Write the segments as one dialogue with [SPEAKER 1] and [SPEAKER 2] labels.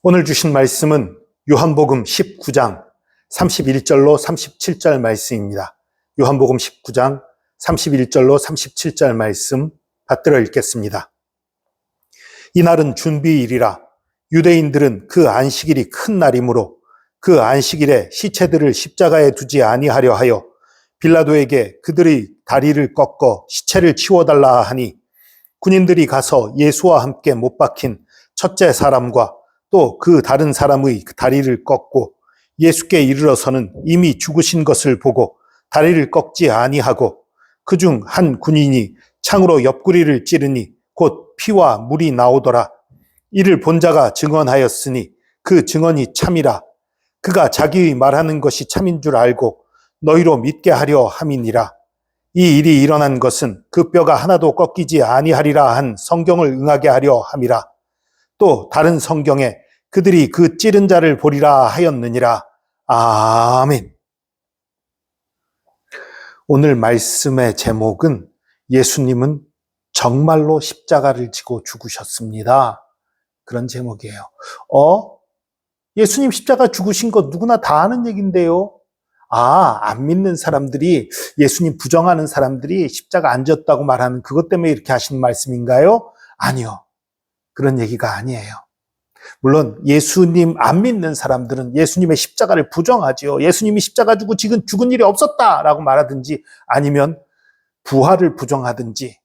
[SPEAKER 1] 오늘 주신 말씀은 요한복음 19장 31절로 37절 말씀입니다. 요한복음 19장 31절로 37절 말씀 받들어 읽겠습니다. 이날은 준비일이라 유대인들은 그 안식일이 큰 날이므로 그 안식일에 시체들을 십자가에 두지 아니하려 하여 빌라도에게 그들의 다리를 꺾어 시체를 치워달라 하니 군인들이 가서 예수와 함께 못 박힌 첫째 사람과 또 그 다른 사람의 다리를 꺾고 예수께 이르러서는 이미 죽으신 것을 보고 다리를 꺾지 아니하고 그중 한 군인이 창으로 옆구리를 찌르니 곧 피와 물이 나오더라. 이를 본 자가 증언하였으니 그 증언이 참이라. 그가 자기의 말하는 것이 참인 줄 알고 너희로 믿게 하려 함이니라. 이 일이 일어난 것은 그 뼈가 하나도 꺾이지 아니하리라 한 성경을 응하게 하려 함이라. 또 다른 성경에 그들이 그 찌른 자를 보리라 하였느니라. 아멘. 오늘 말씀의 제목은 예수님은 정말로 십자가를 지고 죽으셨습니다. 그런 제목이에요. 예수님 십자가 죽으신 거 누구나 다 아는 얘기인데요. 안 믿는 사람들이, 예수님 부정하는 사람들이 십자가 안 졌다고 말하는 그것 때문에 이렇게 하시는 말씀인가요? 아니요. 그런 얘기가 아니에요. 물론 예수님 안 믿는 사람들은 예수님의 십자가를 부정하지요. 예수님이 십자가 지고 지금 죽은 일이 없었다라고 말하든지 아니면 부활을 부정하든지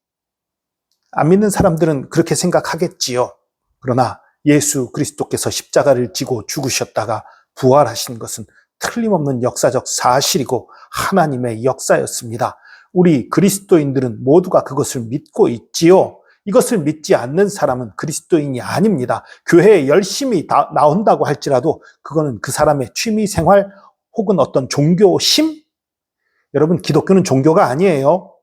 [SPEAKER 1] 안 믿는 사람들은 그렇게 생각하겠지요. 그러나 예수 그리스도께서 십자가를 지고 죽으셨다가 부활하신 것은 틀림없는 역사적 사실이고 하나님의 역사였습니다. 우리 그리스도인들은 모두가 그것을 믿고 있지요. 이것을 믿지 않는 사람은 그리스도인이 아닙니다. 교회에 열심히 나온다고 할지라도 그거는 그 사람의 취미생활 혹은 어떤 종교심? 여러분, 기독교는 종교가 아니에요.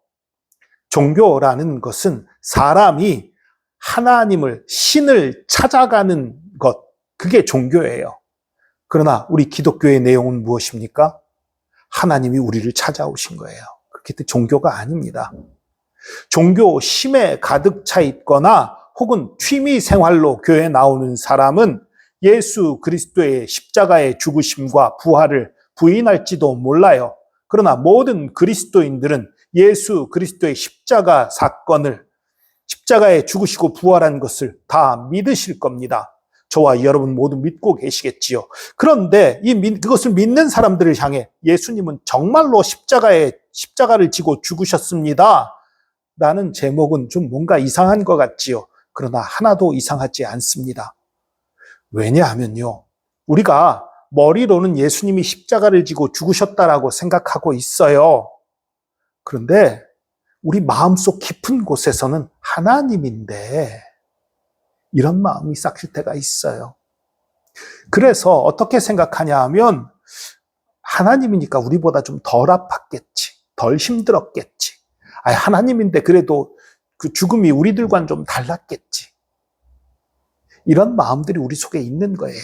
[SPEAKER 1] 종교라는 것은 사람이 하나님을, 신을 찾아가는 것, 그게 종교예요. 그러나 우리 기독교의 내용은 무엇입니까? 하나님이 우리를 찾아오신 거예요. 그렇기 때문에 종교가 아닙니다. 종교심에 가득 차 있거나 혹은 취미 생활로 교회에 나오는 사람은 예수 그리스도의 십자가의 죽으심과 부활을 부인할지도 몰라요. 그러나 모든 그리스도인들은 예수 그리스도의 십자가 사건을, 십자가에 죽으시고 부활한 것을 다 믿으실 겁니다. 저와 여러분 모두 믿고 계시겠지요. 그런데 그것을 믿는 사람들을 향해 예수님은 정말로 십자가를 지고 죽으셨습니다. 라는 제목은 좀 뭔가 이상한 것 같지요. 그러나 하나도 이상하지 않습니다. 왜냐하면요, 우리가 머리로는 예수님이 십자가를 지고 죽으셨다라고 생각하고 있어요. 그런데 우리 마음속 깊은 곳에서는 하나님인데 이런 마음이 싹실 때가 있어요. 그래서 어떻게 생각하냐 하면 하나님이니까 우리보다 좀 덜 아팠겠지, 덜 힘들었겠지. 하나님인데 그래도 그 죽음이 우리들과는 좀 달랐겠지. 이런 마음들이 우리 속에 있는 거예요.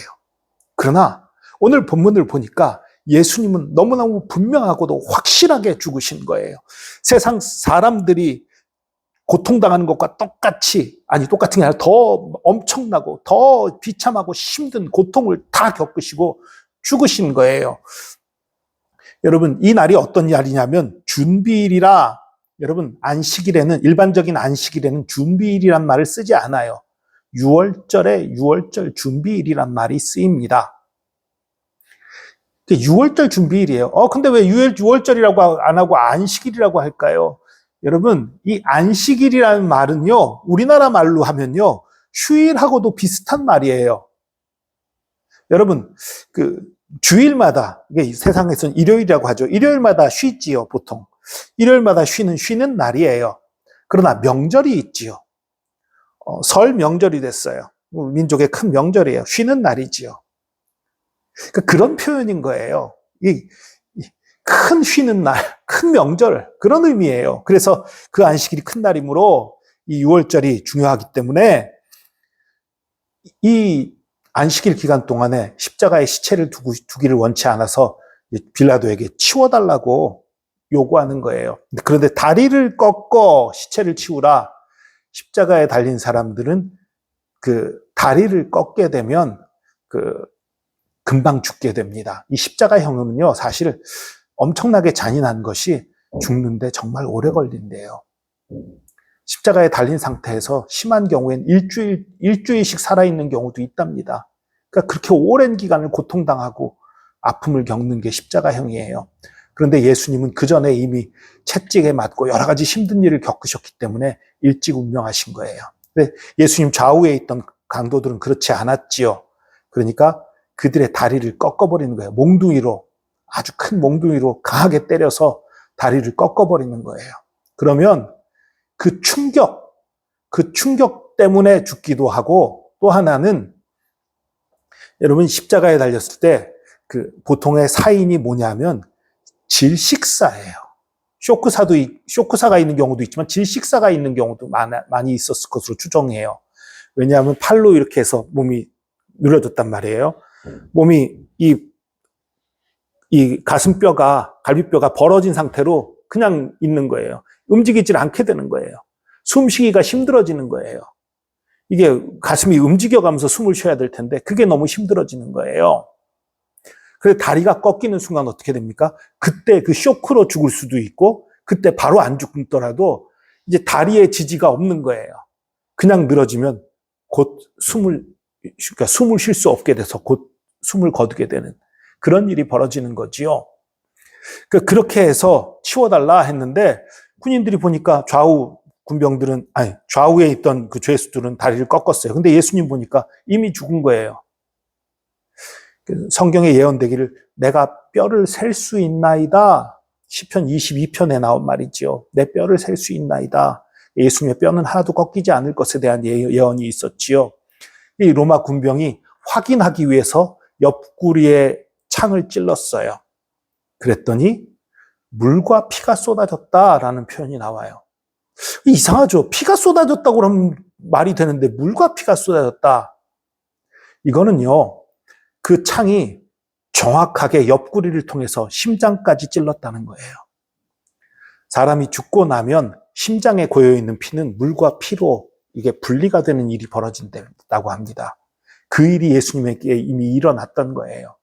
[SPEAKER 1] 그러나 오늘 본문을 보니까 예수님은 너무너무 분명하고도 확실하게 죽으신 거예요. 세상 사람들이 고통당하는 것과 똑같은 게 아니라 더 엄청나고 더 비참하고 힘든 고통을 다 겪으시고 죽으신 거예요. 여러분, 이 날이 어떤 날이냐면 준비일이라. 여러분, 안식일에는, 일반적인 안식일에는 준비일이란 말을 쓰지 않아요. 유월절에 유월절 준비일이란 말이 쓰입니다. 6월절 준비일이에요. 근데 왜 유월절이라고 안 하고 안식일이라고 할까요? 여러분, 이 안식일이라는 말은요, 우리나라 말로 하면요, 휴일하고도 비슷한 말이에요. 여러분, 주일마다, 이게 세상에서는 일요일이라고 하죠. 일요일마다 쉬지요, 보통. 일요일마다 쉬는 날이에요. 그러나 명절이 있지요. 설 명절이 됐어요. 민족의 큰 명절이에요. 쉬는 날이지요. 그런 표현인 거예요. 큰 쉬는 날, 큰 명절, 그런 의미예요. 그래서 그 안식일이 큰 날이므로 이 6월절이 중요하기 때문에 이 안식일 기간 동안에 십자가에 시체를 두기를 원치 않아서 빌라도에게 치워달라고 요구하는 거예요. 그런데 다리를 꺾어 시체를 치우라. 십자가에 달린 사람들은 그 다리를 꺾게 되면 금방 죽게 됩니다. 이 십자가형은요, 사실 엄청나게 잔인한 것이 죽는데 정말 오래 걸린대요. 십자가에 달린 상태에서 심한 경우엔 일주일씩 살아있는 경우도 있답니다. 그러니까 그렇게 오랜 기간을 고통당하고 아픔을 겪는 게 십자가형이에요. 그런데 예수님은 그 전에 이미 채찍에 맞고 여러 가지 힘든 일을 겪으셨기 때문에 일찍 운명하신 거예요. 근데 예수님 좌우에 있던 강도들은 그렇지 않았지요. 그러니까 그들의 다리를 꺾어버리는 거예요. 몽둥이로, 아주 큰 몽둥이로 강하게 때려서 다리를 꺾어버리는 거예요. 그러면 그 충격 때문에 죽기도 하고, 또 하나는 여러분 십자가에 달렸을 때 보통의 사인이 뭐냐면 질식사예요. 쇼크사가 있는 경우도 있지만 질식사가 있는 경우도 많이 있었을 것으로 추정해요. 왜냐하면 팔로 이렇게 해서 몸이 늘어졌단 말이에요. 몸이 이 가슴뼈가, 갈비뼈가 벌어진 상태로 그냥 있는 거예요. 움직이질 않게 되는 거예요. 숨쉬기가 힘들어지는 거예요. 이게 가슴이 움직여가면서 숨을 쉬어야 될 텐데 그게 너무 힘들어지는 거예요. 그래서 다리가 꺾이는 순간 어떻게 됩니까? 그때 그 쇼크로 죽을 수도 있고, 그때 바로 안 죽더라도 이제 다리에 지지가 없는 거예요. 그냥 늘어지면 곧 숨을 쉴 수 없게 돼서 곧 숨을 거두게 되는 그런 일이 벌어지는 거지요. 그렇게 해서 치워달라 했는데 군인들이 보니까 좌우에 있던 그 죄수들은 다리를 꺾었어요. 근데 예수님 보니까 이미 죽은 거예요. 성경에 예언되기를 내가 뼈를 셀 수 있나이다. 시편 22편에 나온 말이지요. 내 뼈를 셀 수 있나이다. 예수님의 뼈는 하나도 꺾이지 않을 것에 대한 예언이 있었지요. 이 로마 군병이 확인하기 위해서 옆구리에 창을 찔렀어요. 그랬더니 물과 피가 쏟아졌다라는 표현이 나와요. 이상하죠. 피가 쏟아졌다고 그러면 말이 되는데 물과 피가 쏟아졌다. 이거는요, 그 창이 정확하게 옆구리를 통해서 심장까지 찔렀다는 거예요. 사람이 죽고 나면 심장에 고여있는 피는 물과 피로 이게 분리가 되는 일이 벌어진다고 합니다. 그 일이 예수님에게 이미 일어났던 거예요.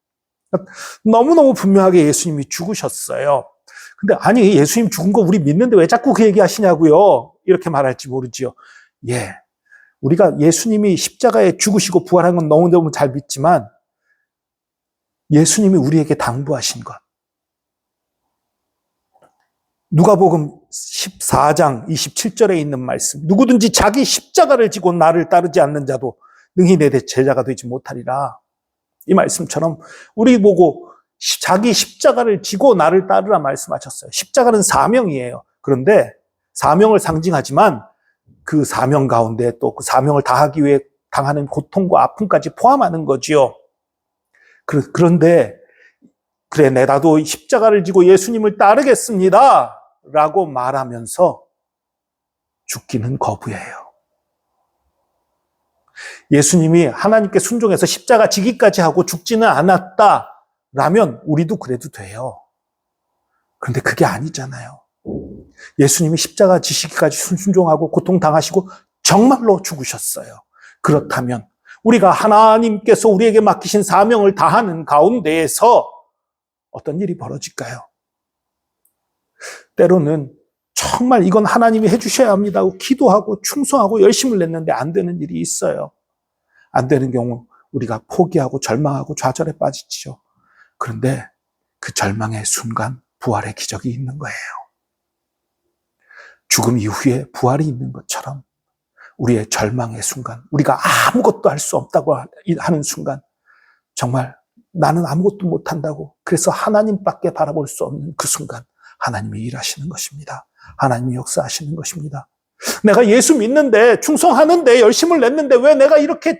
[SPEAKER 1] 너무너무 분명하게 예수님이 죽으셨어요. 근데 아니, 예수님 죽은 거 우리 믿는데 왜 자꾸 그 얘기 하시냐고요? 이렇게 말할지 모르지요. 예. 우리가 예수님이 십자가에 죽으시고 부활한 건 너무너무 잘 믿지만 예수님이 우리에게 당부하신 것. 누가복음 14장 27절에 있는 말씀. 누구든지 자기 십자가를 지고 나를 따르지 않는 자도 능히 내 제자가 되지 못하리라. 이 말씀처럼 우리 보고 자기 십자가를 지고 나를 따르라 말씀하셨어요. 십자가는 사명이에요. 그런데 사명을 상징하지만 그 사명 가운데 또 그 사명을 다하기 위해 당하는 고통과 아픔까지 포함하는 거지요. 그런데 그래, 나도 십자가를 지고 예수님을 따르겠습니다 라고 말하면서 죽기는 거부해요. 예수님이 하나님께 순종해서 십자가 지기까지 하고 죽지는 않았다라면 우리도 그래도 돼요. 그런데 그게 아니잖아요. 예수님이 십자가 지시기까지 순종하고 고통당하시고 정말로 죽으셨어요. 그렇다면 우리가 하나님께서 우리에게 맡기신 사명을 다하는 가운데에서 어떤 일이 벌어질까요? 때로는 정말 이건 하나님이 해주셔야 합니다 하고 기도하고 충성하고 열심을 냈는데 안 되는 일이 있어요. 안 되는 경우 우리가 포기하고 절망하고 좌절에 빠지죠. 그런데 그 절망의 순간 부활의 기적이 있는 거예요. 죽음 이후에 부활이 있는 것처럼 우리의 절망의 순간, 우리가 아무것도 할 수 없다고 하는 순간, 정말 나는 아무것도 못한다고, 그래서 하나님밖에 바라볼 수 없는 그 순간 하나님이 일하시는 것입니다. 하나님이 역사하시는 것입니다. 내가 예수 믿는데, 충성하는데, 열심을 냈는데 왜 내가 이렇게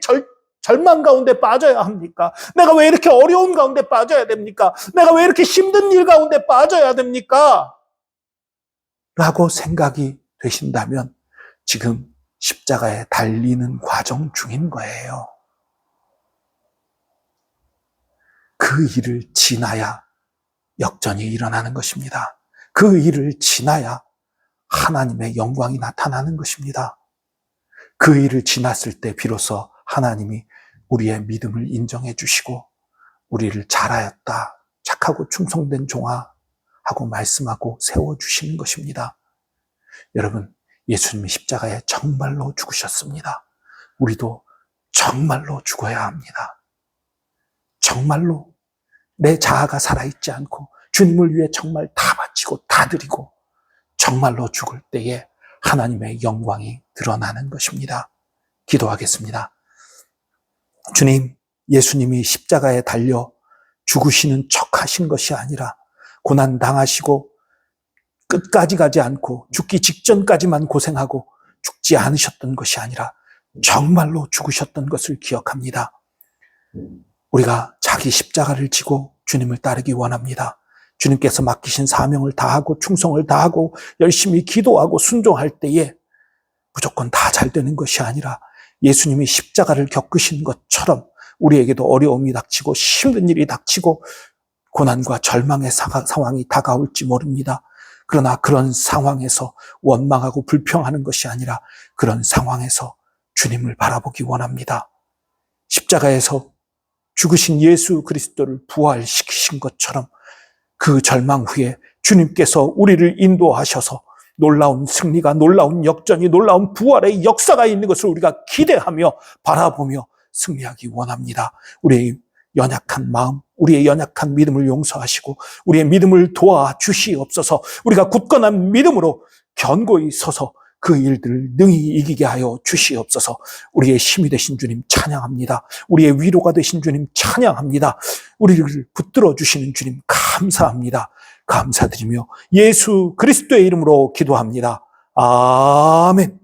[SPEAKER 1] 절망 가운데 빠져야 합니까? 내가 왜 이렇게 어려운 가운데 빠져야 됩니까? 내가 왜 이렇게 힘든 일 가운데 빠져야 됩니까? 라고 생각이 되신다면 지금 십자가에 달리는 과정 중인 거예요. 그 일을 지나야 역전이 일어나는 것입니다. 그 일을 지나야 하나님의 영광이 나타나는 것입니다. 그 일을 지났을 때 비로소 하나님이 우리의 믿음을 인정해 주시고 우리를 잘하였다, 착하고 충성된 종아 하고 말씀하고 세워주시는 것입니다. 여러분, 예수님이 십자가에 정말로 죽으셨습니다. 우리도 정말로 죽어야 합니다. 정말로 내 자아가 살아있지 않고 주님을 위해 정말 다 바치고 다 드리고 정말로 죽을 때에 하나님의 영광이 드러나는 것입니다. 기도하겠습니다. 주님, 예수님이 십자가에 달려 죽으시는 척 하신 것이 아니라 고난 당하시고 끝까지 가지 않고 죽기 직전까지만 고생하고 죽지 않으셨던 것이 아니라 정말로 죽으셨던 것을 기억합니다. 우리가 자기 십자가를 지고 주님을 따르기 원합니다. 주님께서 맡기신 사명을 다하고 충성을 다하고 열심히 기도하고 순종할 때에 무조건 다 잘 되는 것이 아니라 예수님이 십자가를 겪으신 것처럼 우리에게도 어려움이 닥치고 힘든 일이 닥치고 고난과 절망의 상황이 다가올지 모릅니다. 그러나 그런 상황에서 원망하고 불평하는 것이 아니라 그런 상황에서 주님을 바라보기 원합니다. 십자가에서 죽으신 예수 그리스도를 부활시키신 것처럼 그 절망 후에 주님께서 우리를 인도하셔서 놀라운 승리가, 놀라운 역전이, 놀라운 부활의 역사가 있는 것을 우리가 기대하며 바라보며 승리하기 원합니다. 우리의 연약한 마음, 우리의 연약한 믿음을 용서하시고 우리의 믿음을 도와주시옵소서. 우리가 굳건한 믿음으로 견고히 서서 그 일들을 능히 이기게 하여 주시옵소서. 우리의 힘이 되신 주님 찬양합니다. 우리의 위로가 되신 주님 찬양합니다. 우리를 붙들어 주시는 주님 감사합니다. 감사드리며 예수 그리스도의 이름으로 기도합니다. 아멘.